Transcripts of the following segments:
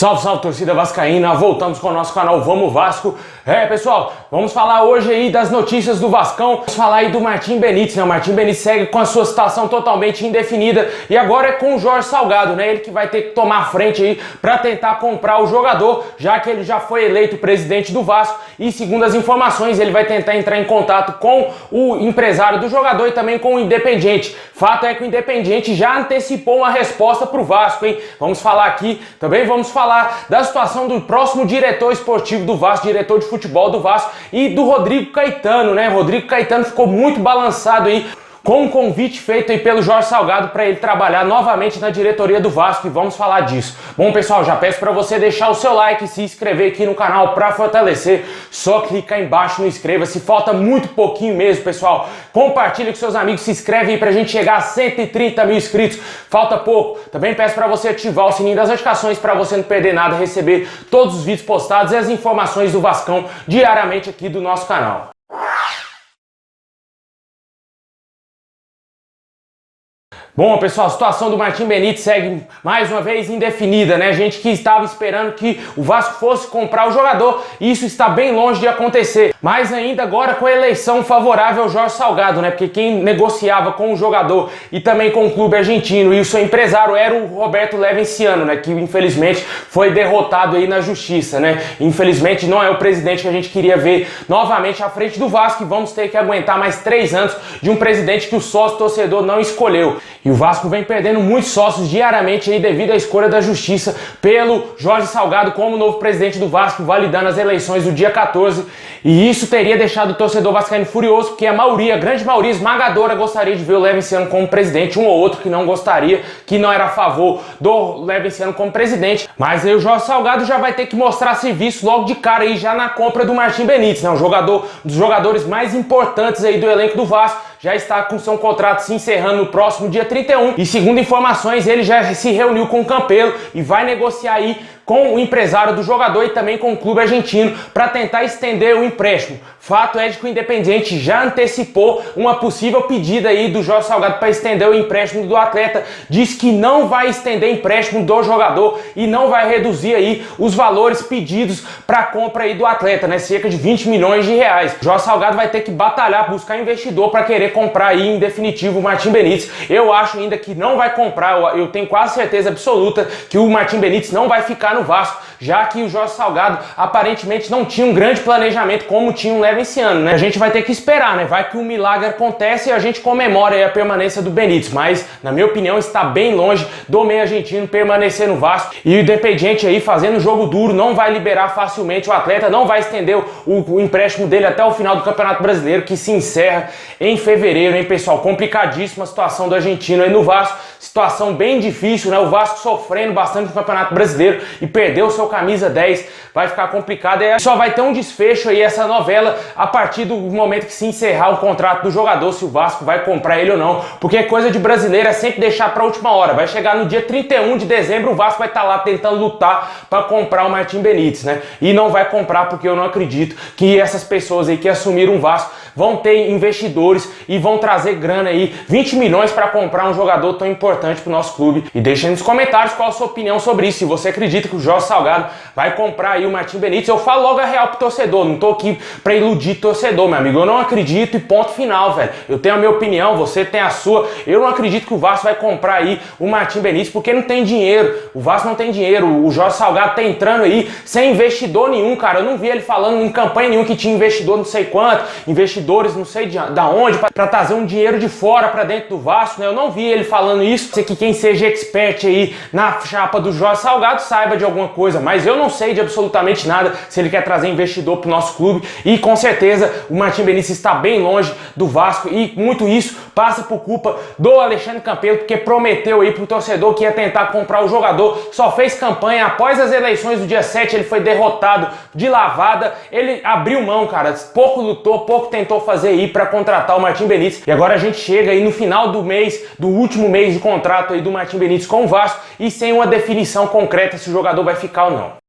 Salve, salve, torcida vascaína, voltamos com o nosso canal Vamos Vasco. Pessoal, vamos falar hoje aí das notícias do Vascão. Vamos falar aí do Martim Benítez, né? O Martim Benítez segue com a sua situação totalmente indefinida e agora é com o Jorge Salgado, né? Ele que vai ter que tomar a frente aí para tentar comprar o jogador, já que ele já foi eleito presidente do Vasco e, segundo as informações, ele vai tentar entrar em contato com o empresário do jogador e também com o Independiente. Fato é que o Independiente já antecipou uma resposta pro Vasco, hein? Vamos falar aqui, também vamos falar da situação do próximo diretor esportivo do Vasco, diretor de futebol do Vasco e do Rodrigo Caetano, né? Rodrigo Caetano ficou muito balançado aí com um convite feito aí pelo Jorge Salgado para ele trabalhar novamente na diretoria do Vasco e vamos falar disso. Bom, pessoal, já peço para você deixar o seu like e se inscrever aqui no canal para fortalecer. Só clicar embaixo no inscreva-se, falta muito pouquinho mesmo, pessoal. Compartilha com seus amigos, se inscreve aí pra gente chegar a 130 mil inscritos. Falta pouco. Também peço para você ativar o sininho das notificações para você não perder nada, receber todos os vídeos postados e as informações do Vascão diariamente aqui do nosso canal. Bom, pessoal, a situação do Martim Benítez segue mais uma vez indefinida, né? Gente que estava esperando que o Vasco fosse comprar o jogador e isso está bem longe de acontecer. Mais ainda agora com a eleição favorável ao Jorge Salgado, né? Porque quem negociava com o jogador e também com o clube argentino e o seu empresário era o Roberto Levenciano, né? Que infelizmente foi derrotado aí na justiça, né? Infelizmente não é o presidente que a gente queria ver novamente à frente do Vasco e vamos ter que aguentar mais 3 anos de um presidente que o sócio torcedor não escolheu. E o Vasco vem perdendo muitos sócios diariamente aí devido à escolha da justiça pelo Jorge Salgado como novo presidente do Vasco, validando as eleições do dia 14. E isso teria deixado o torcedor vascaíno furioso, porque a maioria, a grande maioria esmagadora, gostaria de ver o Levenciano como presidente, um ou outro que não gostaria, que não era a favor do Levenciano como presidente. Mas aí o Jorge Salgado já vai ter que mostrar serviço logo de cara aí, já na compra do Martim Benítez, né? Um dos jogadores mais importantes aí do elenco do Vasco. Já está com seu contrato se encerrando no próximo dia 31 e, segundo informações, ele já se reuniu com o Campelo e vai negociar aí com o empresário do jogador e também com o clube argentino para tentar estender o empréstimo. Fato é de que o Independiente já antecipou uma possível pedida aí do Jorge Salgado para estender o empréstimo do atleta. Diz que não vai estender o empréstimo do jogador e não vai reduzir aí os valores pedidos para a compra aí do atleta, né? Cerca de 20 milhões de reais. O Jorge Salgado vai ter que batalhar, buscar investidor para querer comprar aí em definitivo o Martim Benítez. Eu acho ainda que não vai comprar, eu tenho quase certeza absoluta que o Martim Benítez não vai ficar no Vasco, já que o Jorge Salgado aparentemente não tinha um grande planejamento como tinha o Levenciano, né? A gente vai ter que esperar, né? Vai que um milagre acontece e a gente comemora aí a permanência do Benítez, mas na minha opinião está bem longe do meio argentino permanecer no Vasco e o Independiente aí fazendo jogo duro não vai liberar facilmente o atleta, não vai estender o empréstimo dele até o final do Campeonato Brasileiro, que se encerra em fevereiro, hein, pessoal? Complicadíssima a situação do argentino aí no Vasco, situação bem difícil, né? O Vasco sofrendo bastante no Campeonato Brasileiro e perdeu o seu camisa 10, vai ficar complicado e só vai ter um desfecho aí essa novela a partir do momento que se encerrar o contrato do jogador, se o Vasco vai comprar ele ou não, porque coisa de brasileiro é sempre deixar para a última hora. Vai chegar no dia 31 de dezembro, o Vasco vai estar lá tentando lutar para comprar o Martim Benítez, né? E não vai comprar porque eu não acredito que essas pessoas aí que assumiram o Vasco vão ter investidores e vão trazer grana aí, 20 milhões para comprar um jogador tão importante para o nosso clube. E deixa aí nos comentários qual a sua opinião sobre isso, se você acredita que o Jorge Salgado vai comprar aí o Martim Benítez. Eu falo logo a real pro torcedor, não tô aqui para iludir torcedor, meu amigo. Eu não acredito e ponto final, velho. Eu tenho a minha opinião, você tem a sua. Eu não acredito que o Vasco vai comprar aí o Martim Benítez porque não tem dinheiro. O Vasco não tem dinheiro. O Jorge Salgado tá entrando aí sem investidor nenhum, cara. Eu não vi ele falando em campanha nenhuma que tinha investidor não sei quanto, investidores não sei da onde, para trazer um dinheiro de fora para dentro do Vasco, né? Eu não vi ele falando isso. Sei que quem seja expert aí na chapa do Jorge Salgado saiba de alguma coisa, mas eu não sei de absolutamente nada se ele quer trazer investidor pro nosso clube e com certeza o Martim Benítez está bem longe do Vasco e muito isso passa por culpa do Alexandre Campelo, porque prometeu aí pro torcedor que ia tentar comprar o jogador, só fez campanha após as eleições do dia 7, ele foi derrotado de lavada, ele abriu mão, cara, pouco lutou, pouco tentou fazer aí para contratar o Martim Benítez e agora a gente chega aí no final do mês, do último mês de contrato aí do Martim Benítez com o Vasco e sem uma definição concreta se o jogador vai ficar ou não.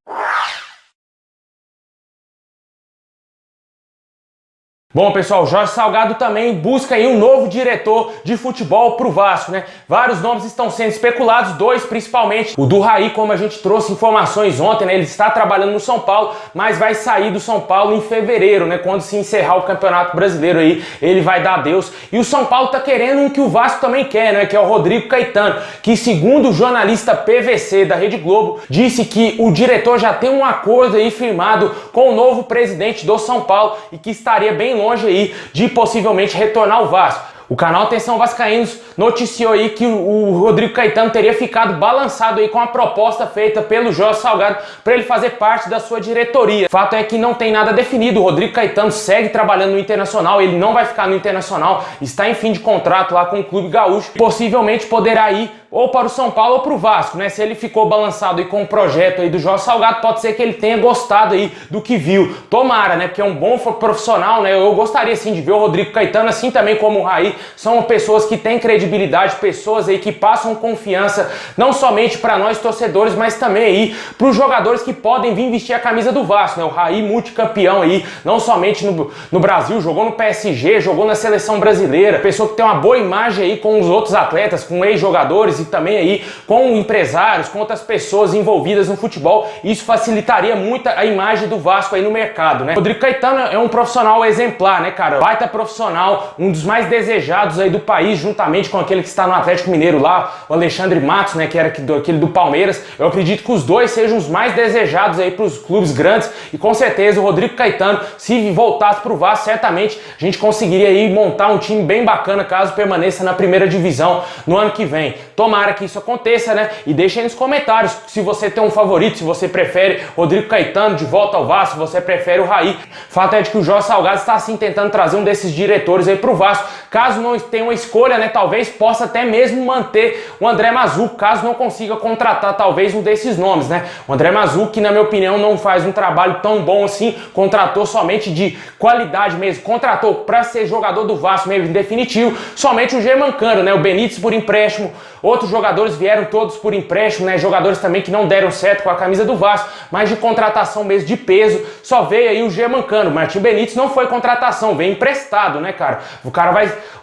Bom, pessoal, Jorge Salgado também busca aí um novo diretor de futebol pro Vasco, né? Vários nomes estão sendo especulados, dois principalmente. O do Raí, como a gente trouxe informações ontem, né? Ele está trabalhando no São Paulo, mas vai sair do São Paulo em fevereiro, né? Quando se encerrar o Campeonato Brasileiro aí, ele vai dar adeus. E o São Paulo tá querendo um que o Vasco também quer, né? Que é o Rodrigo Caetano, que segundo o jornalista PVC da Rede Globo, disse que o diretor já tem um acordo aí firmado com o novo presidente do São Paulo e que estaria bem longe aí de possivelmente retornar ao Vasco. O canal Atenção Vascaínos noticiou aí que o Rodrigo Caetano teria ficado balançado aí com a proposta feita pelo Jorge Salgado para ele fazer parte da sua diretoria. O fato é que não tem nada definido. O Rodrigo Caetano segue trabalhando no Internacional, ele não vai ficar no Internacional, está em fim de contrato lá com o Clube Gaúcho. Possivelmente poderá ir ou para o São Paulo ou para o Vasco, né? Se ele ficou balançado aí com o projeto aí do Jorge Salgado, pode ser que ele tenha gostado aí do que viu. Tomara, né? Porque é um bom profissional, né? Eu gostaria sim de ver o Rodrigo Caetano, assim também como o Raí. São pessoas que têm credibilidade, pessoas aí que passam confiança, não somente para nós torcedores, mas também aí para os jogadores que podem vir vestir a camisa do Vasco, né? O Raí multicampeão aí, não somente no Brasil, jogou no PSG, jogou na seleção brasileira, pessoa que tem uma boa imagem aí com os outros atletas, com ex-jogadores e também aí com empresários, com outras pessoas envolvidas no futebol. Isso facilitaria muito a imagem do Vasco aí no mercado, né? Rodrigo Caetano é um profissional exemplar, né, cara? Baita profissional, um dos mais desejados aí do país, juntamente com aquele que está no Atlético Mineiro lá, o Alexandre Matos, né, que era aquele do Palmeiras. Eu acredito que os dois sejam os mais desejados aí para os clubes grandes e com certeza o Rodrigo Caetano, se voltasse para o Vasco, certamente a gente conseguiria aí montar um time bem bacana caso permaneça na primeira divisão no ano que vem. Tomara que isso aconteça, né? E deixa aí nos comentários se você tem um favorito, se você prefere Rodrigo Caetano de volta ao Vasco, se você prefere o Raí. Fato é de que o Jorge Salgado está assim tentando trazer um desses diretores aí pro Vasco. Caso não tenha uma escolha, né? Talvez possa até mesmo manter o André Mazzucco, caso não consiga contratar talvez um desses nomes, né? O André Mazzucco, que na minha opinião não faz um trabalho tão bom assim, contratou somente de qualidade mesmo, contratou para ser jogador do Vasco mesmo, em definitivo, somente o Germancano, né? O Benítez por empréstimo. Outros jogadores vieram todos por empréstimo, né? Jogadores também que não deram certo com a camisa do Vasco, mas de contratação mesmo, de peso, só veio aí o Germancano. O Martim Benítez não foi contratação, veio emprestado, né, cara? O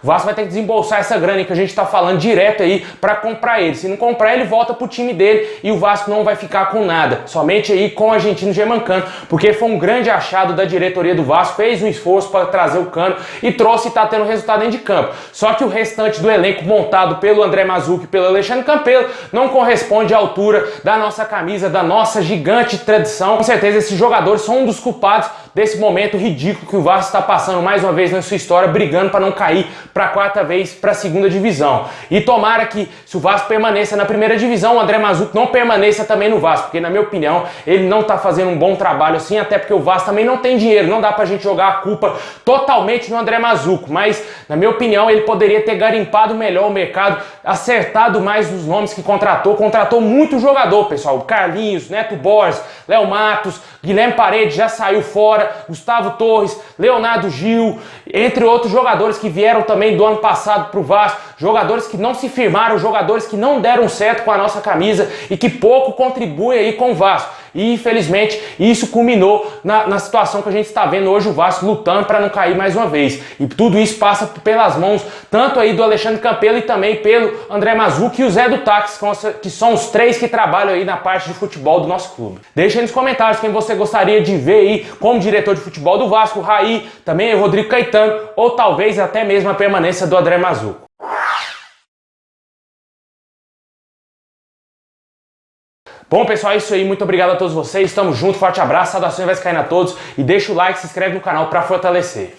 Vasco vai ter que desembolsar essa grana que a gente tá falando direto aí pra comprar ele. Se não comprar, ele volta pro time dele e o Vasco não vai ficar com nada, somente aí com o argentino Germancano, porque foi um grande achado da diretoria do Vasco, fez um esforço para trazer o Cano e trouxe e tá tendo resultado dentro de campo. Só que o restante do elenco montado pelo André Mazzucco e pelo Alexandre Campelo não corresponde à altura da nossa camisa, da nossa gigante tradição. Com certeza esses jogadores são um dos culpados desse momento ridículo que o Vasco está passando mais uma vez na sua história, brigando para não cair para a quarta vez para a segunda divisão. E tomara que, se o Vasco permaneça na primeira divisão, o André Mazzucco não permaneça também no Vasco, porque na minha opinião ele não está fazendo um bom trabalho assim, até porque o Vasco também não tem dinheiro, não dá pra gente jogar a culpa totalmente no André Mazzucco, mas na minha opinião ele poderia ter garimpado melhor o mercado, acertado mais nos nomes que contratou muito jogador, pessoal, Carlinhos, Neto Borges, Léo Matos, Guilherme Paredes já saiu fora, Gustavo Torres, Leonardo Gil, entre outros jogadores que vieram também do ano passado pro Vasco, jogadores que não se firmaram, jogadores que não deram certo com a nossa camisa e que pouco contribuem aí com o Vasco. E infelizmente isso culminou na situação que a gente está vendo hoje, o Vasco lutando para não cair mais uma vez. E tudo isso passa pelas mãos tanto aí do Alexandre Campelo e também pelo André Mazzucco e o Zé do Táxi, que são os três que trabalham aí na parte de futebol do nosso clube. Deixa aí nos comentários quem você gostaria de ver aí como diretor de futebol do Vasco, o Raí, também o Rodrigo Caetano ou talvez até mesmo a permanência do André Mazzucco. Bom, pessoal, é isso aí. Muito obrigado a todos vocês. Tamo junto, forte abraço, saudações vascaínas a todos. E deixa o like, se inscreve no canal para fortalecer.